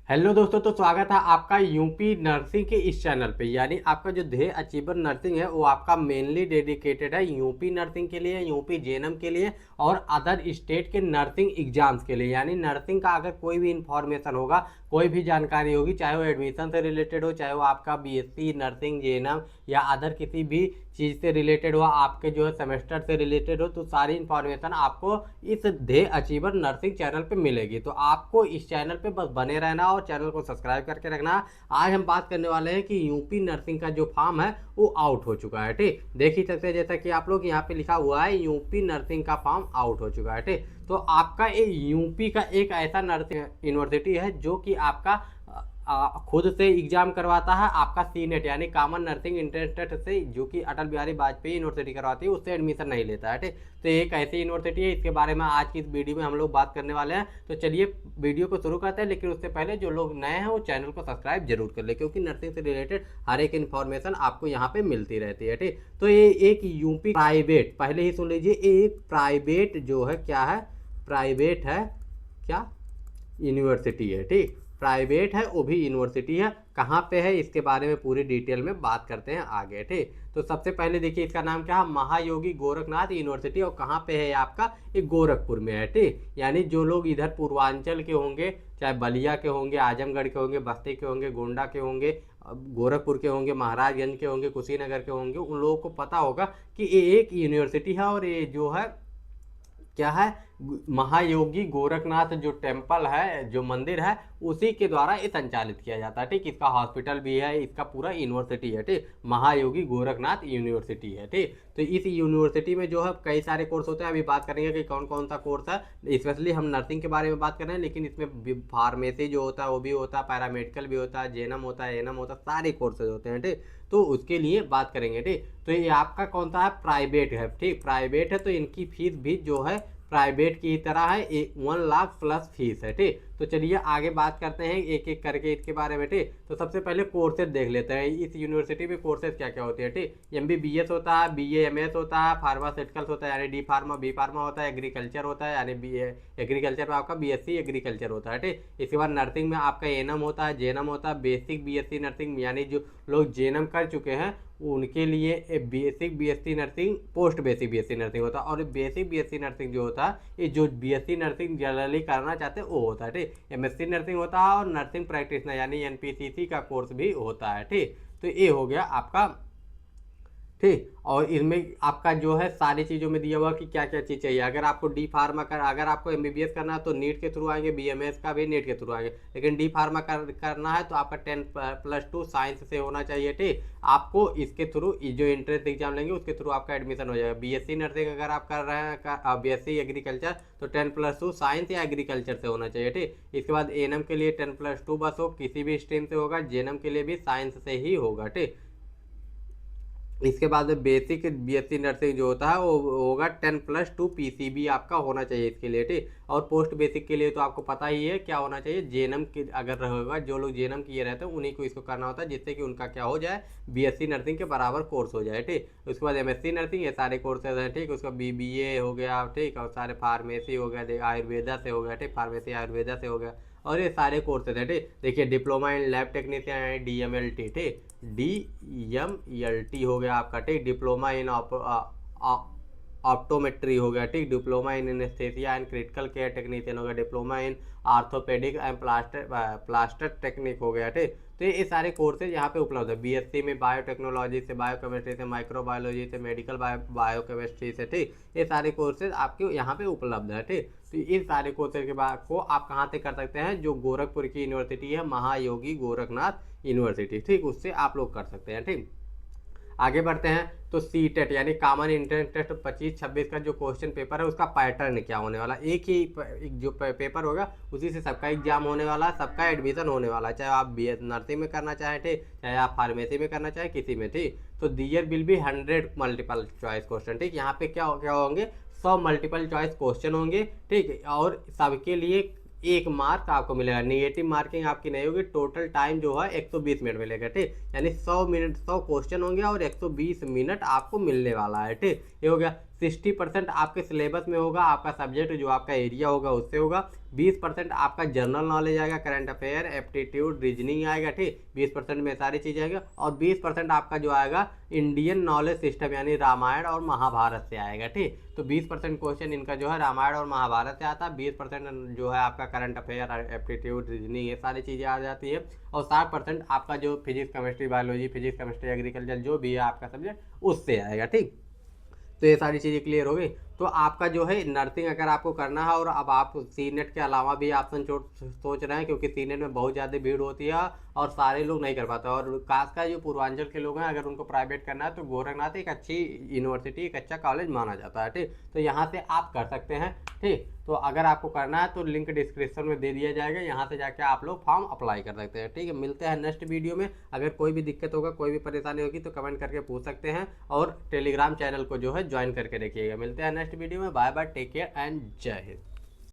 Hello दोस्तों, तो स्वागत है आपका यूपी नर्सिंग के इस चैनल पे। यानी आपका जो ध्येय अचीवर नर्सिंग है वो आपका मेनली डेडिकेटेड है यूपी नर्सिंग के लिए, यूपी जेएनएम के लिए और अदर स्टेट के नर्सिंग एग्जाम्स के लिए। यानी नर्सिंग का अगर कोई भी इंफॉर्मेशन होगा, कोई भी जानकारी होगी, चाहे वो एडमिशन से रिलेटेड हो, चाहे वो आपका बीएससी नर्सिंग जेएनएम या अदर किसी भी चीज़ से रिलेटेड हो, आपके जो है सेमेस्टर से रिलेटेड हो, तो सारी इंफॉर्मेशन आपको इस ध्येय अचीवर नर्सिंग चैनल पे मिलेगी। तो आपको इस चैनल पे बस बने रहना और चैनल को सब्सक्राइब करके रखना। आज हम बात करने वाले हैं कि यूपी नर्सिंग का जो फॉर्म है वो आउट हो चुका है। ठीक, देख ही सकते हैं जैसा कि आप लोग यहाँ पे लिखा हुआ है यूपी नर्सिंग का फॉर्म आउट हो चुका है। ठीक, तो आपका यूपी का एक ऐसा नर्सिंग यूनिवर्सिटी है जो कि आपका खुद से एग्जाम करवाता है। आपका सीनेट यानी कॉमन नर्सिंग इंटरेस्टेड से, जो कि अटल बिहारी वाजपेयी यूनिवर्सिटी करवाती है, उससे एडमिशन नहीं लेता है। ठीक, तो एक ऐसी यूनिवर्सिटी है, इसके बारे में आज की इस वीडियो में हम लोग बात करने वाले हैं। तो चलिए वीडियो को शुरू करते हैं, लेकिन उससे पहले जो लोग नए हैं वो चैनल को सब्सक्राइब जरूर कर ले, क्योंकि नर्सिंग से रिलेटेड हर एक इन्फॉर्मेशन आपको यहाँ पे मिलती रहती है। ठीक, तो ये एक यूपी प्राइवेट, पहले ही सुन लीजिए, एक प्राइवेट जो है, क्या है, प्राइवेट है, क्या, यूनिवर्सिटी है। ठीक, प्राइवेट है, वो भी यूनिवर्सिटी है। कहाँ पे है इसके बारे में पूरी डिटेल में बात करते हैं आगे। ठीक, तो सबसे पहले देखिए इसका नाम क्या है, महायोगी गोरखनाथ यूनिवर्सिटी। और कहाँ पे है आपका, ये गोरखपुर में है। ठीक, यानी जो लोग इधर पूर्वांचल के होंगे, चाहे बलिया के होंगे, आजमगढ़ के होंगे, बस्ती के होंगे, गोंडा के होंगे, गोरखपुर के होंगे, महाराजगंज के होंगे, कुशीनगर के होंगे, उन लोगों को पता होगा कि ये एक यूनिवर्सिटी है। और ये जो है क्या है, महायोगी गोरखनाथ जो टेम्पल है, जो मंदिर है, उसी के द्वारा ये संचालित किया जाता है। ठीक, इसका हॉस्पिटल भी है, इसका पूरा यूनिवर्सिटी है। ठीक, महायोगी गोरखनाथ यूनिवर्सिटी है। ठीक, तो इस यूनिवर्सिटी में जो है कई सारे कोर्स होते हैं। अभी बात करेंगे कि कौन कौन सा कोर्स है। स्पेशली हम नर्सिंग के बारे में बात कर रहे हैं, लेकिन इसमें फार्मेसी जो होता है वो भी होता है, पैरामेडिकल भी होता है, जेएनएम होता है, एएनएम होता है, सारे कोर्सेज होते हैं। ठीक, तो उसके लिए बात करेंगे। ठीक, तो ये आपका कौन सा है, प्राइवेट है। ठीक, प्राइवेट है, तो इनकी फीस भी जो है प्राइवेट की तरह है, 1 लाख प्लस फीस है। ठीक, तो चलिए आगे बात करते हैं एक एक करके इसके बारे में। ठीक, तो सबसे पहले कोर्सेज देख लेते हैं इस यूनिवर्सिटी में कोर्सेज क्या क्या होते हैं। ठीक, एमबीबीएस होता है, बीएएमएस होता है, फार्मास्यूटिकल्स होता है यानी डी फार्मा, बी फार्मा होता है, एग्रीकल्चर होता है यानी एग्रीकल्चर में आपका बीएससी एग्रीकल्चर होता है। ठीक, इसके बाद नर्सिंग में आपका एएनएम होता है, जेएनएम होता है, बेसिक बीएससी नर्सिंग, यानी जो लोग जेएनएम कर चुके हैं उनके लिए basic BSc nursing, post basic BSc nursing होता है। और बेसिक बीएससी नर्सिंग जो होता है, ये जो बीएससी नर्सिंग जनरली करना चाहते हैं वो होता है। ठीक, एमएससी नर्सिंग होता है और नर्सिंग प्रैक्टिशनर यानी एनपीसीसी का कोर्स भी होता है। ठीक, तो ये हो गया आपका। ठीक, और इसमें आपका जो है सारी चीज़ों में दिया हुआ कि क्या क्या चीज़ चाहिए। अगर आपको डी फार्मा कर, अगर आपको एमबीबीएस करना है तो नीट के थ्रू आएंगे, बीएमएस का भी नीट के थ्रू आएंगे, लेकिन डी फार्मा करना है तो आपका 10+2 साइंस से होना चाहिए। ठीक, आपको इसके थ्रू जो एंट्रेंस एग्जाम लेंगे उसके थ्रू आपका एडमिशन हो जाएगा। बीएससी नर्सिंग अगर आप कर रहे हैं, बीएससी एग्रीकल्चर, तो 10+2 साइंस या एग्रीकल्चर से होना चाहिए। ठीक, इसके बाद एएनएम के लिए 10+2 बस हो, किसी भी स्ट्रीम से होगा, जेएनएम के लिए भी साइंस से ही होगा। ठीक, इसके बाद में बेसिक बीएससी नर्सिंग जो होता है वो होगा 10+2 पीसीबी आपका होना चाहिए इसके लिए। ठीक, और पोस्ट बेसिक के लिए तो आपको पता ही है क्या होना चाहिए, जेएनएम के अगर रहेगा, जो लोग जेएनएम किए रहते हैं उन्हीं को इसको करना होता है, जिससे कि उनका क्या हो जाए, बीएससी नर्सिंग के बराबर कोर्स हो जाए। ठीक, उसके बाद एमएससी नर्सिंग, ये सारे कोर्सेज हैं। ठीक, उसका बीबीए हो गया। ठीक, और सारे फार्मेसी हो गया, आयुर्वेदा से हो गया। ठीक, फार्मेसी आयुर्वेदा से हो गया, और ये सारे कोर्सेज हैं। ठीक, देखिए डिप्लोमा इन लैब टेक्नीशियन है, डीएमएलटी। ठीक, डीएमएलटी हो गया आपका। ठीक, डिप्लोमा इन ऑप्टोमेट्री हो गया। ठीक, diploma in anaesthesia and critical care technician हो गया, diploma in orthopaedic and plaster technique हो गया। ठीक, तो ये सारे कोर्सेज यहाँ पे उपलब्ध है। बीएससी में बायोटेक्नोलॉजी से, बायोकेमिस्ट्री से, माइक्रोबायोलॉजी से, मेडिकल बायोकेमिस्ट्री से। ठीक, ये सारे कोर्सेज आपके यहाँ पे उपलब्ध है। ठीक, तो इन सारे कोर्सेज के बाद को आप कहाँ से कर सकते हैं, जो गोरखपुर की यूनिवर्सिटी है, महायोगी गोरखनाथ यूनिवर्सिटी। ठीक, उससे आप लोग कर सकते हैं। ठीक, आगे बढ़ते हैं तो सीटेट यानी कॉमन एंट्रेंस टेस्ट 25-26 का जो क्वेश्चन पेपर है उसका पैटर्न क्या होने वाला, एक ही जो पेपर होगा उसी से सबका एग्जाम होने वाला है, सबका एडमिशन होने वाला है, चाहे आप बीएस नर्सिंग में करना चाहें, ठीक, चाहे आप फार्मेसी में करना चाहें, किसी में। ठीक, तो there will be 100 multiple choice question. ठीक, यहाँ पे क्या क्या होंगे, 100 मल्टीपल चॉइस क्वेश्चन होंगे। ठीक, और सबके लिए 1 मार्क आपको मिलेगा, निगेटिव मार्किंग आपकी नहीं होगी। टोटल टाइम जो है 120 मिनट मिलेगा। ठीक, यानी 100 मिनट 100 क्वेश्चन होंगे और 120 मिनट आपको मिलने वाला है। ठीक, ये हो गया। 60% आपके सिलेबस में होगा, आपका सब्जेक्ट जो आपका एरिया होगा उससे होगा। 20% आपका जनरल नॉलेज आएगा, करंट अफेयर, एप्टीट्यूड, रीजनिंग आएगा, ठीक। 20% में सारी चीज़ें आएगा। और 20% आपका जो आएगा इंडियन नॉलेज सिस्टम यानी रामायण और महाभारत से आएगा, ठीक। तो 20% क्वेश्चन इनका जो है रामायण और महाभारत से आता है। 20% जो है आपका करंट अफेयर, एप्टीट्यूड, रीजनिंग, ये सारी चीज़ें आ जाती है। और 60% आपका जो physics, chemistry, biology, physics, chemistry, agriculture जो भी है आपका सब्जेक्ट उससे आएगा, ठीक। तो ये सारी चीज़ें क्लियर हो गई। तो आपका जो है नर्सिंग अगर आपको करना है, और अब आप सी नेट के अलावा भी ऑप्शन सोच रहे हैं, क्योंकि सी नेट में बहुत ज़्यादा भीड़ होती है और सारे लोग नहीं कर पाते। और खासकर जो पूर्वांचल के लोग हैं, अगर उनको प्राइवेट करना है तो गोरखनाथ एक अच्छी यूनिवर्सिटी, एक अच्छा कॉलेज माना जाता है, ठीक। तो यहाँ से आप कर सकते हैं, ठीक। तो अगर आपको करना है तो लिंक डिस्क्रिप्शन में दे दिया जाएगा, यहाँ से जाके आप लोग फॉर्म अप्लाई कर सकते हैं, ठीक है। मिलते हैं नेक्स्ट वीडियो में। अगर कोई भी दिक्कत होगा, कोई भी परेशानी होगी तो कमेंट करके पूछ सकते हैं, और टेलीग्राम चैनल को जो है ज्वाइन करके रखिएगा। मिलते हैं नेक्स्ट वीडियो में। Bye bye, take care and जय हिंद।